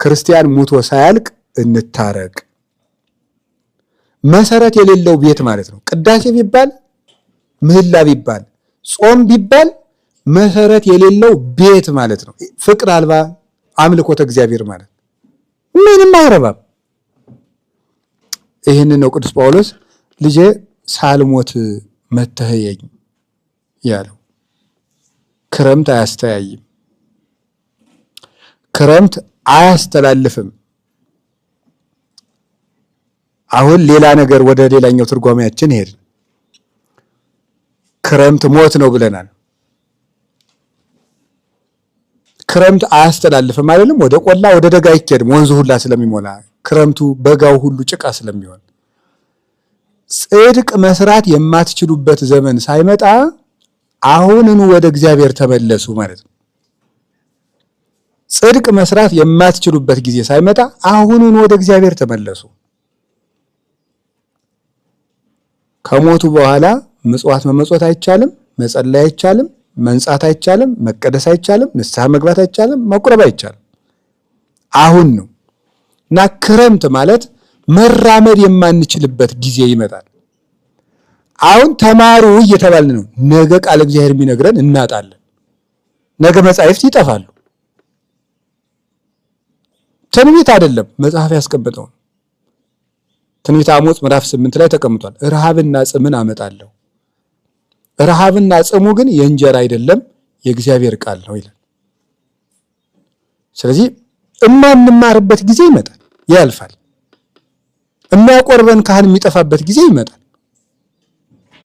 ክርስቲያን ሙቶ ሳያልቅ እንታረቅ። መሰረት የሌለው ቤት ማለት ነው። ቅዳሴ ቢባል ምህላ ቢባል ጾም ቢባል መሰረት የሌለው ቤት ማለት ነው። ፍቅር አልባ አምልኮተ እግዚአብሔር ማለት ምንም አይረባም። ይህንን ነው ቅዱስ ጳውሎስ ልጄ ሳልሞት መተህየኝ ያለው። ክረምት አያስተያይም፣ ክረምት አያስተላልፍም። አሁን ሌላ ነገር ወደ ሌላኛው ትርጓሜያችን ሄድ። ክረምት ሞት ነው ብለናል። ክረምት አያስተላልፍም አይደለም። ወደ ቆላ ወደ ደጋ አይኬድም፣ ወንዙ ሁላ ስለሚሞላ ክረምቱ በጋው ሁሉ ጭቃ ስለሚሆን ጽድቅ መስራት የማትችሉበት ዘመን ሳይመጣ አሁንኑ ወደ እግዚአብሔር ተመለሱ ማለት ነው። ጽድቅ መስራት የማትችሉበት ጊዜ ሳይመጣ አሁንኑ ወደ እግዚአብሔር ተመለሱ። ከሞቱ በኋላ ምጽዋት መመጽወት አይቻልም፣ መጸለይ አይቻልም፣ መንጻት አይቻልም፣ መቀደስ አይቻልም፣ ንስሐ መግባት አይቻልም፣ መቁረብ አይቻልም። አሁን ነው እና ክረምት ማለት መራመድ የማንችልበት ጊዜ ይመጣል። አሁን ተማሩ እየተባልን ነው። ነገ ቃል እግዚአብሔር የሚነግረን እናጣለን። ነገ መጻሕፍት ይጠፋሉ። ትንቢት አይደለም መጽሐፍ ያስቀመጠው ትንቢተ አሞጽ ምዕራፍ 8 ላይ ተቀምጧል። ረሃብና ጽምን አመጣለሁ። ረሃብና ጽሙ ግን የእንጀራ አይደለም የእግዚአብሔር ቃል ነው ይላል። ስለዚህ እማንማርበት ጊዜ ይመጣል፣ ያልፋል። የሚያቆርበን ካህን የሚጠፋበት ጊዜ ይመጣል።